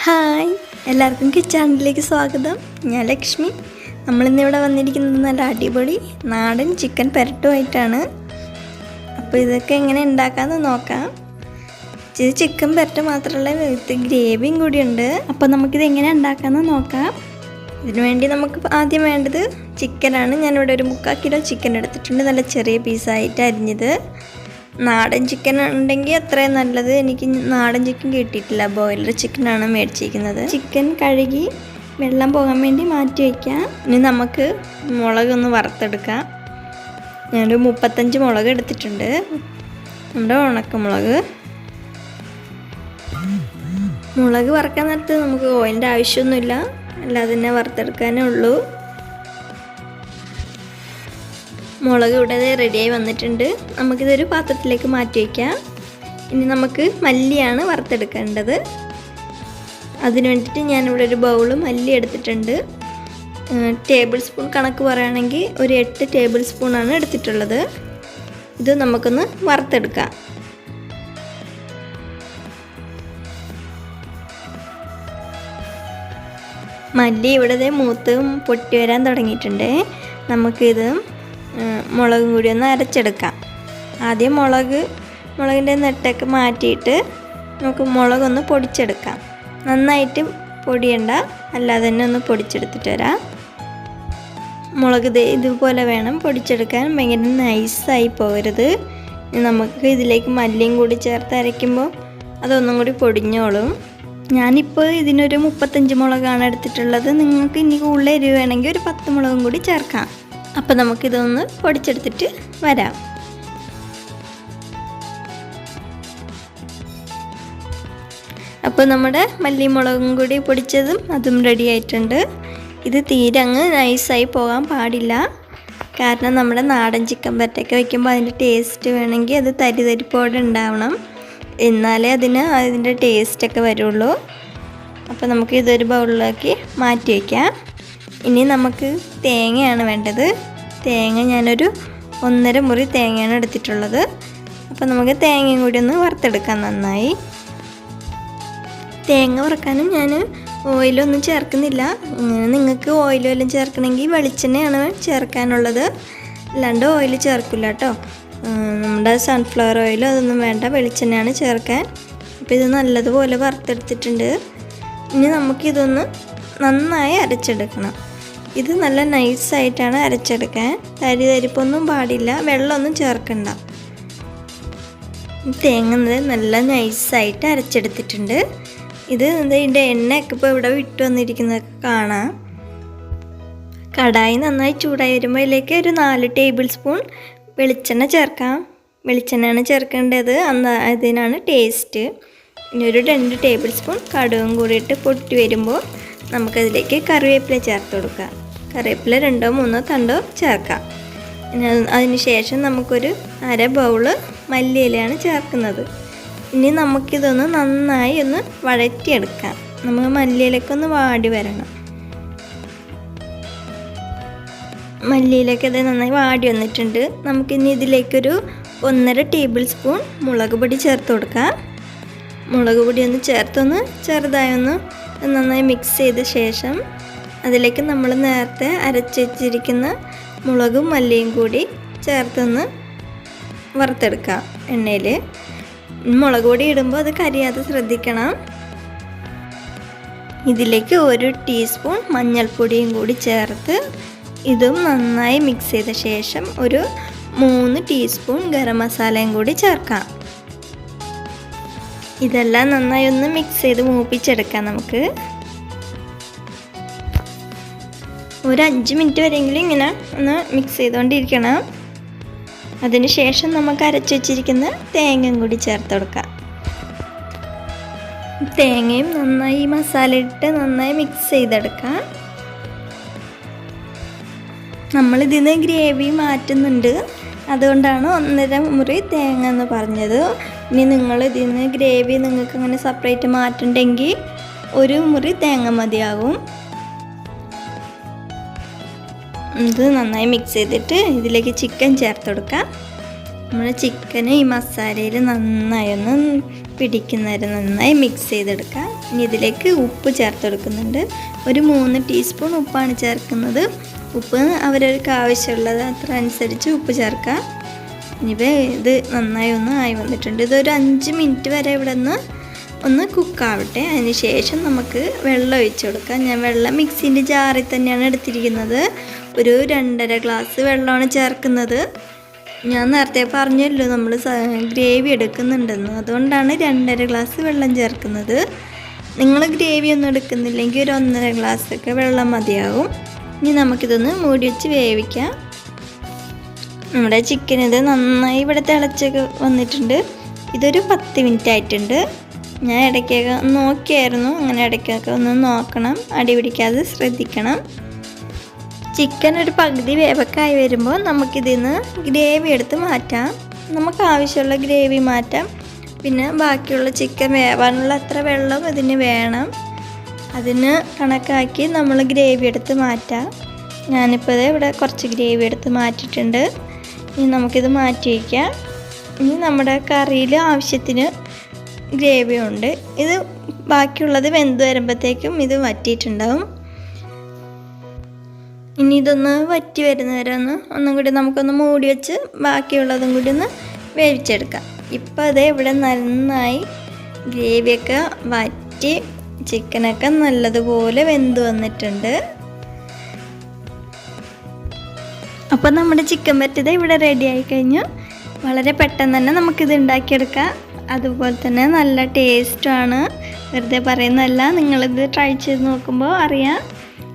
Hi, എല്ലാവർക്കും കിച്ചണിലേക്ക് സ്വാഗതം. ഞാൻ ലക്ഷ്മി. നമ്മളിന്നിവിടെ വന്നിരിക്കുന്നത് നല്ല അടിപൊളി നാടൻ ചിക്കൻ പെരട്ടുമായിട്ടാണ്. അപ്പോൾ ഇതൊക്കെ എങ്ങനെ ഉണ്ടാക്കാമെന്ന് നോക്കാം. ഇത് ചിക്കൻ പെരട്ട് മാത്രമല്ല, വിത്ത് ഗ്രേവിയും കൂടിയുണ്ട്. അപ്പോൾ നമുക്കിത് എങ്ങനെ ഉണ്ടാക്കാമെന്ന് നോക്കാം. ഇതിനു വേണ്ടി നമുക്ക് ആദ്യം വേണ്ടത് ചിക്കനാണ്. ഞാനിവിടെ ഒരു 3/4 കിലോ ചിക്കൻ എടുത്തിട്ടുണ്ട്. നല്ല ചെറിയ പീസായിട്ട് അരിഞ്ഞത്. നാടൻ ചിക്കൻ ഉണ്ടെങ്കിൽ അത്രയും നല്ലത്. എനിക്ക് നാടൻ ചിക്കൻ കിട്ടിയിട്ടില്ല, ബോയിലർ ചിക്കനാണ് മേടിച്ചിരിക്കുന്നത്. ചിക്കൻ കഴുകി വെള്ളം പോകാൻ വേണ്ടി മാറ്റി വയ്ക്കാം. ഇനി നമുക്ക് മുളകൊന്ന് വറുത്തെടുക്കാം. ഞാനൊരു 35 മുളക് എടുത്തിട്ടുണ്ട്. നമ്മുടെ ഉണക്കമുളക്. മുളക് വറുക്കാൻ നേരത്ത് നമുക്ക് ഓയിലിൻ്റെ ആവശ്യമൊന്നുമില്ല, അല്ലാതെ തന്നെ വറുത്തെടുക്കാനേ ഉള്ളൂ. മുളക് ഇവിടെ റെഡിയായി വന്നിട്ടുണ്ട്. നമുക്കിതൊരു പാത്രത്തിലേക്ക് മാറ്റി വയ്ക്കാം. ഇനി നമുക്ക് മല്ലിയാണ് വറുത്തെടുക്കേണ്ടത്. അതിന് വേണ്ടിയിട്ട് ഞാനിവിടെ ഒരു ബൗള് മല്ലി എടുത്തിട്ടുണ്ട്. ടേബിൾ സ്പൂൺ കണക്ക് പറയുകയാണെങ്കിൽ ഒരു 8 ടേബിൾ സ്പൂണാണ് എടുത്തിട്ടുള്ളത്. ഇത് നമുക്കൊന്ന് വറുത്തെടുക്കാം. മല്ലി ഇവിടെ മൂത്ത് പൊട്ടി വരാൻ തുടങ്ങിയിട്ടുണ്ട്. നമുക്കിത് മുളകും കൂടി ഒന്ന് അരച്ചെടുക്കാം. ആദ്യം മുളകിൻ്റെ നെട്ടൊക്കെ മാറ്റിയിട്ട് നമുക്ക് മുളകൊന്ന് പൊടിച്ചെടുക്കാം. നന്നായിട്ട് പൊടിയണ്ട, അല്ലാതെ തന്നെ ഒന്ന് പൊടിച്ചെടുത്തിട്ട് വരാം. മുളക് ഇതുപോലെ വേണം പൊടിച്ചെടുക്കാൻ, ഭയങ്കര നൈസായി പോകരുത്. നമുക്ക് ഇതിലേക്ക് മല്ലിയും കൂടി ചേർത്ത് അരയ്ക്കുമ്പോൾ അതൊന്നും കൂടി പൊടിഞ്ഞോളും. ഞാനിപ്പോൾ ഇതിനൊരു 35 മുളകാണ് എടുത്തിട്ടുള്ളത്. നിങ്ങൾക്ക് ഇനി കൂടുതൽ എരിവ് വേണമെങ്കിൽ ഒരു 10 മുളകും കൂടി ചേർക്കാം. അപ്പോൾ നമുക്കിതൊന്ന് പൊടിച്ചെടുത്തിട്ട് വരാം. അപ്പോൾ നമ്മുടെ മല്ലി മുളകും കൂടി പൊടിച്ചതും അതും റെഡി ആയിട്ടുണ്ട്. ഇത് തീരെ അങ്ങ് നൈസായി പോകാൻ പാടില്ല. കാരണം നമ്മുടെ നാടൻ ചിക്കൻ പെരട്ടൊക്കെ വയ്ക്കുമ്പോൾ അതിൻ്റെ ടേസ്റ്റ് വേണമെങ്കിൽ അത് തരിതരിപ്പോടെ ഉണ്ടാവണം, എന്നാലേ അതിൻ്റെ ടേസ്റ്റൊക്കെ വരുള്ളൂ. അപ്പോൾ നമുക്ക് ഇതൊരു ബൗളിലേക്ക് മാറ്റി വയ്ക്കാം. ഇനി നമുക്ക് തേങ്ങയാണ് വേണ്ടത്. തേങ്ങ ഞാനൊരു 1.5 മുറി തേങ്ങയാണ് എടുത്തിട്ടുള്ളത്. അപ്പോൾ നമുക്ക് തേങ്ങയും കൂടി ഒന്ന് വറുത്തെടുക്കാം നന്നായി. തേങ്ങ വറുക്കാനും ഞാൻ ഓയിലൊന്നും ചേർക്കുന്നില്ല. നിങ്ങൾക്ക് ഓയിലും എല്ലാം ചേർക്കണമെങ്കിൽ വെളിച്ചെണ്ണയാണ് ചേർക്കാനുള്ളത്, അല്ലാണ്ട് ഓയിൽ ചേർക്കില്ല കേട്ടോ. നമ്മുടെ സൺഫ്ലവർ ഓയിലോ അതൊന്നും വേണ്ട, വെളിച്ചെണ്ണയാണ് ചേർക്കാൻ. അപ്പോൾ ഇത് നല്ലതുപോലെ വറുത്തെടുത്തിട്ടുണ്ട്. ഇനി നമുക്കിതൊന്ന് നന്നായി അരച്ചെടുക്കണം. ഇത് നല്ല നൈസായിട്ടാണ് അരച്ചെടുക്കാൻ. തരിപ്പൊന്നും പാടില്ല, വെള്ളമൊന്നും ചേർക്കണ്ട. തേങ്ങ നല്ല നൈസായിട്ട് അരച്ചെടുത്തിട്ടുണ്ട്. ഇതിൻ്റെ എണ്ണയൊക്കെ ഇപ്പോൾ ഇവിടെ വിട്ടു വന്നിരിക്കുന്നതൊക്കെ കാണാം. കടായി നന്നായി ചൂടായി വരുമ്പോൾ ഇതിലേക്ക് ഒരു 4 ടേബിൾ സ്പൂൺ വെളിച്ചെണ്ണ ചേർക്കാം. വെളിച്ചെണ്ണയാണ് ചേർക്കേണ്ടത്, അതിനാണ് ടേസ്റ്റ്. ഇനി ഒരു 2 ടേബിൾ സ്പൂൺ കടുകും കൂടിയിട്ട് പൊട്ടി വരുമ്പോൾ നമുക്കതിലേക്ക് കറിവേപ്പില ചേർത്ത് കൊടുക്കാം. കറിവേപ്പില 2-3 തണ്ടോ ചേർക്കാം. അതിന് ശേഷം നമുക്കൊരു 1/2 ബൗള് മല്ലിയിലയാണ് ചേർക്കുന്നത്. ഇനി നമുക്കിതൊന്ന് നന്നായി ഒന്ന് വഴറ്റിയെടുക്കാം. നമുക്ക് മല്ലിയിലൊക്കെ വാടി വരണം. മല്ലിയിലൊക്കെ അത് നന്നായി വാടി വന്നിട്ടുണ്ട്. നമുക്കിനി ഇതിലേക്കൊരു 1.5 ടേബിൾ സ്പൂൺ മുളക് പൊടി ചേർത്ത് കൊടുക്കാം. മുളക് പൊടി ഒന്ന് ചേർത്തൊന്ന് ചെറുതായി ഒന്ന് നന്നായി മിക്സ് ചെയ്ത ശേഷം അതിലേക്ക് നമ്മൾ നേരത്തെ അരച്ച് വെച്ചിരിക്കുന്ന മുളകും മല്ലിയും കൂടി ചേർത്തൊന്ന് വറുത്തെടുക്കാം എണ്ണയിൽ. മുളക് പൊടി ഇടുമ്പോൾ അത് കരിയാതെ ശ്രദ്ധിക്കണം. ഇതിലേക്ക് 1 ടീസ്പൂൺ മഞ്ഞൾപ്പൊടിയും കൂടി ചേർത്ത് ഇതും നന്നായി മിക്സ് ചെയ്ത ശേഷം ഒരു 3 ടീസ്പൂൺ ഗരം മസാലയും കൂടി ചേർക്കാം. ഇതെല്ലാം നന്നായി ഒന്ന് മിക്സ് ചെയ്ത് മൂപ്പിച്ചെടുക്കാം. നമുക്ക് ഒരു 5 മിനിറ്റ് വരെയെങ്കിലും ഇങ്ങനെ ഒന്ന് മിക്സ് ചെയ്തുകൊണ്ടിരിക്കണം. അതിന് ശേഷം നമുക്ക് അരച്ച് വെച്ചിരിക്കുന്ന തേങ്ങയും കൂടി ചേർത്ത് കൊടുക്കാം. തേങ്ങയും നന്നായി മസാല ഇട്ട് നന്നായി മിക്സ് ചെയ്തെടുക്കാം. നമ്മളിതിന് ഗ്രേവി മാറ്റുന്നുണ്ട്, അതുകൊണ്ടാണ് 1.5 മുറി തേങ്ങ എന്ന് പറഞ്ഞത്. ഇനി നിങ്ങൾ ഇതിന് ഗ്രേവി നിങ്ങൾക്ക് അങ്ങനെ സെപ്പറേറ്റ് മാറ്റുണ്ടെങ്കിൽ 1 മുറി തേങ്ങ മതിയാകും. ഇത് നന്നായി മിക്സ് ചെയ്തിട്ട് ഇതിലേക്ക് ചിക്കൻ ചേർത്ത് കൊടുക്കാം. നമ്മുടെ ചിക്കന് ഈ മസാലയിൽ നന്നായി ഒന്ന് പിടിക്കുന്ന വരെ നന്നായി മിക്സ് ചെയ്തെടുക്കാം. ഇനി ഇതിലേക്ക് ഉപ്പ് ചേർത്ത് കൊടുക്കുന്നുണ്ട്. ഒരു 3 ടീസ്പൂൺ ഉപ്പാണ് ചേർക്കുന്നത്. ഉപ്പ് അവരവർക്ക് ആവശ്യമുള്ളത് അത്ര അനുസരിച്ച് ഉപ്പ് ചേർക്കാം. ഇനിയിപ്പോൾ ഇത് നന്നായി ഒന്ന് ആയി വന്നിട്ടുണ്ട്. ഇതൊരു 5 മിനിറ്റ് വരെ ഇവിടെ ഒന്ന് കുക്കാവട്ടെ. അതിന് ശേഷം നമുക്ക് വെള്ളം ഒഴിച്ച് കൊടുക്കാം. ഞാൻ വെള്ളം മിക്സിൻ്റെ ജാറിൽ തന്നെയാണ് എടുത്തിരിക്കുന്നത്. ഒരു 2.5 ഗ്ലാസ് വെള്ളമാണ് ചേർക്കുന്നത്. ഞാൻ നേരത്തെ പറഞ്ഞല്ലോ നമ്മൾ ഗ്രേവി എടുക്കുന്നുണ്ടെന്ന്, അതുകൊണ്ടാണ് 2.5 ഗ്ലാസ് വെള്ളം ചേർക്കുന്നത്. നിങ്ങൾ ഗ്രേവി ഒന്നും എടുക്കുന്നില്ലെങ്കിൽ ഒരു 1.5 ഗ്ലാസ്സൊക്കെ വെള്ളം മതിയാവും. ഇനി നമുക്കിതൊന്ന് മൂടി വെച്ച് വേവിക്കാം. നമ്മുടെ ചിക്കൻ ഇത് നന്നായി ഇവിടെ തിളച്ചൊക്കെ വന്നിട്ടുണ്ട്. ഇതൊരു 10 മിനിറ്റ് ആയിട്ടുണ്ട്. ഞാൻ ഇടയ്ക്കൊക്കെ നോക്കിയായിരുന്നു, അങ്ങനെ ഇടയ്ക്കൊക്കെ ഒന്ന് നോക്കണം, അടി പിടിക്കാതെ ശ്രദ്ധിക്കണം. ചിക്കൻ ഒരു പകുതി വേവക്കായി വരുമ്പോൾ നമുക്കിതിൽ നിന്ന് ഗ്രേവി എടുത്ത് മാറ്റാം. നമുക്ക് ആവശ്യമുള്ള ഗ്രേവി മാറ്റാം. പിന്നെ ബാക്കിയുള്ള ചിക്കൻ വേവാനുള്ള അത്ര വെള്ളം ഇതിന് വേണം. അതിന് കണക്കാക്കി നമ്മൾ ഗ്രേവി എടുത്ത് മാറ്റാം. ഞാനിപ്പോൾ ഇവിടെ കുറച്ച് ഗ്രേവി എടുത്ത് മാറ്റിയിട്ടുണ്ട്. ഇനി നമുക്കിത് മാറ്റി വയ്ക്കാം. ഇനി നമ്മുടെ കറിയിൽ ആവശ്യത്തിന് ഗ്രേവി ഉണ്ട്. ഇത് ബാക്കിയുള്ളത് വെന്ത് വരുമ്പോഴത്തേക്കും ഇത് വറ്റിയിട്ടുണ്ടാവും. ഇനി ഇതൊന്ന് വറ്റി വരുന്നവരെ ഒന്നും കൂടി നമുക്കൊന്ന് മൂടി വെച്ച് ബാക്കിയുള്ളതും കൂടി ഒന്ന് വേവിച്ചെടുക്കാം. ഇപ്പോൾ അതേ ഇവിടെ നന്നായി ഗ്രേവിയൊക്കെ വറ്റി ചിക്കനൊക്കെ നല്ലതുപോലെ വെന്ത് വന്നിട്ടുണ്ട്. അപ്പോൾ നമ്മുടെ ചിക്കൻ പറ്റിയത് ഇവിടെ റെഡി ആയി കഴിഞ്ഞു. വളരെ പെട്ടെന്ന് തന്നെ നമുക്കിത് ഉണ്ടാക്കിയെടുക്കാം. അതുപോലെ തന്നെ നല്ല ടേസ്റ്റുമാണ്. വെറുതെ പറയുന്നതല്ല, നിങ്ങളിത് ട്രൈ ചെയ്ത് നോക്കുമ്പോൾ അറിയാം.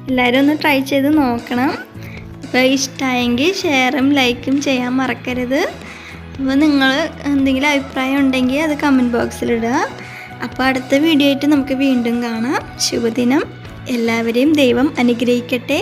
എല്ലാവരും ഒന്ന് ട്രൈ ചെയ്ത് നോക്കണം. അപ്പോൾ ഇഷ്ടമായെങ്കിൽ ഷെയറും ലൈക്കും ചെയ്യാൻ മറക്കരുത്. അപ്പോൾ നിങ്ങൾ എന്തെങ്കിലും അഭിപ്രായം ഉണ്ടെങ്കിൽ അത് കമൻറ്റ് ബോക്സിലിടുക. അപ്പോൾ അടുത്ത വീഡിയോ ആയിട്ട് നമുക്ക് വീണ്ടും കാണാം. ശുഭദിനം. എല്ലാവരെയും ദൈവം അനുഗ്രഹിക്കട്ടെ.